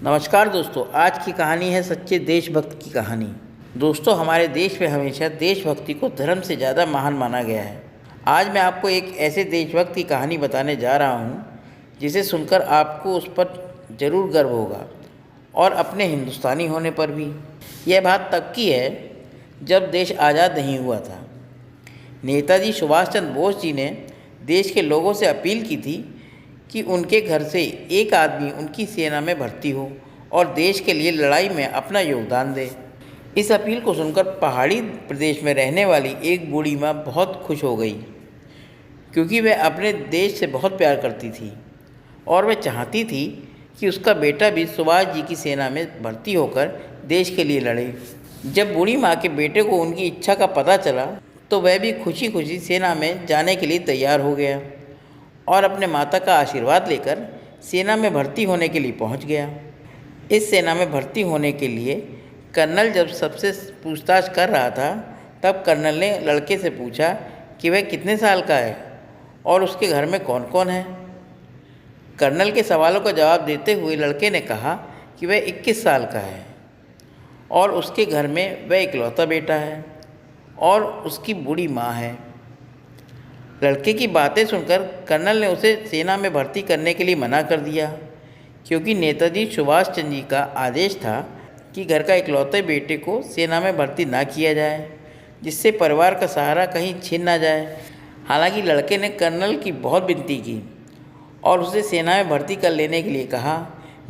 नमस्कार दोस्तों, आज की कहानी है सच्चे देशभक्त की कहानी। दोस्तों, हमारे देश में हमेशा देशभक्ति को धर्म से ज़्यादा महान माना गया है। आज मैं आपको एक ऐसे देशभक्त की कहानी बताने जा रहा हूँ जिसे सुनकर आपको उस पर ज़रूर गर्व होगा और अपने हिंदुस्तानी होने पर भी। यह बात तब की है जब देश आज़ाद नहीं हुआ था। नेताजी सुभाष चंद्र बोस जी ने देश के लोगों से अपील की थी कि उनके घर से एक आदमी उनकी सेना में भर्ती हो और देश के लिए लड़ाई में अपना योगदान दे। इस अपील को सुनकर पहाड़ी प्रदेश में रहने वाली एक बूढ़ी माँ बहुत खुश हो गई, क्योंकि वह अपने देश से बहुत प्यार करती थी और वह चाहती थी कि उसका बेटा भी सुभाष जी की सेना में भर्ती होकर देश के लिए लड़े। जब बूढ़ी माँ के बेटे को उनकी इच्छा का पता चला तो वह भी खुशी खुशी सेना में जाने के लिए तैयार हो गया और अपने माता का आशीर्वाद लेकर सेना में भर्ती होने के लिए पहुंच गया। इस सेना में भर्ती होने के लिए कर्नल जब सबसे पूछताछ कर रहा था, तब कर्नल ने लड़के से पूछा कि वह कितने साल का है और उसके घर में कौन कौन है। कर्नल के सवालों का जवाब देते हुए लड़के ने कहा कि वह 21 साल का है और उसके घर में वह इकलौता बेटा है और उसकी बूढ़ी माँ है। लड़के की बातें सुनकर कर्नल ने उसे सेना में भर्ती करने के लिए मना कर दिया, क्योंकि नेताजी सुभाष चंद्र जी का आदेश था कि घर का इकलौते बेटे को सेना में भर्ती ना किया जाए, जिससे परिवार का सहारा कहीं छिन ना जाए। हालांकि लड़के ने कर्नल की बहुत विनती की और उसे सेना में भर्ती कर लेने के लिए कहा,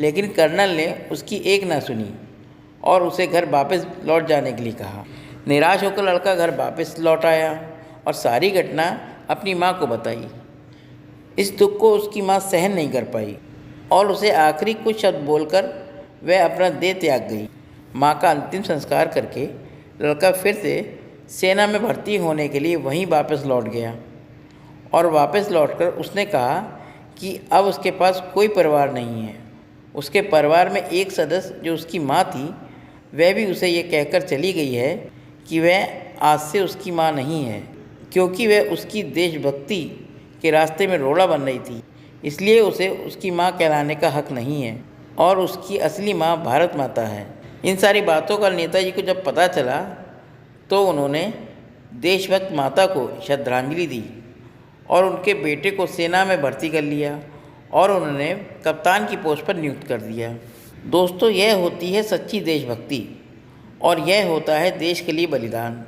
लेकिन कर्नल ने उसकी एक ना सुनी और उसे घर वापस लौट जाने के लिए कहा। निराश होकर लड़का घर वापस लौट आया और सारी घटना अपनी माँ को बताई। इस दुख को उसकी माँ सहन नहीं कर पाई और उसे आखिरी कुछ शब्द बोलकर वह अपना देह त्याग गई। माँ का अंतिम संस्कार करके लड़का फिर से सेना में भर्ती होने के लिए वहीं वापस लौट गया और वापस लौटकर उसने कहा कि अब उसके पास कोई परिवार नहीं है। उसके परिवार में एक सदस्य जो उसकी माँ थी, वह भी उसे ये कहकर चली गई है कि वह आज से उसकी माँ नहीं है, क्योंकि वह उसकी देशभक्ति के रास्ते में रोड़ा बन रही थी। इसलिए उसे उसकी माँ कहलाने का हक नहीं है और उसकी असली माँ भारत माता है। इन सारी बातों का नेताजी को जब पता चला तो उन्होंने देशभक्त माता को श्रद्धांजलि दी और उनके बेटे को सेना में भर्ती कर लिया और उन्होंने कप्तान की पोस्ट पर नियुक्त कर दिया। दोस्तों, यह होती है सच्ची देशभक्ति और यह होता है देश के लिए बलिदान।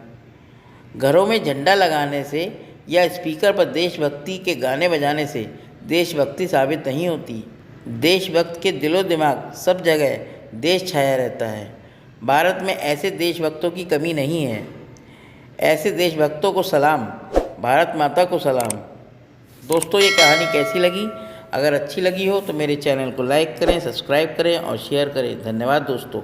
घरों में झंडा लगाने से या स्पीकर पर देशभक्ति के गाने बजाने से देशभक्ति साबित नहीं होती। देशभक्त के दिलो दिमाग सब जगह देश छाया रहता है। भारत में ऐसे देशभक्तों की कमी नहीं है। ऐसे देशभक्तों को सलाम, भारत माता को सलाम। दोस्तों, ये कहानी कैसी लगी? अगर अच्छी लगी हो तो मेरे चैनल को लाइक करें, सब्सक्राइब करें और शेयर करें। धन्यवाद दोस्तों।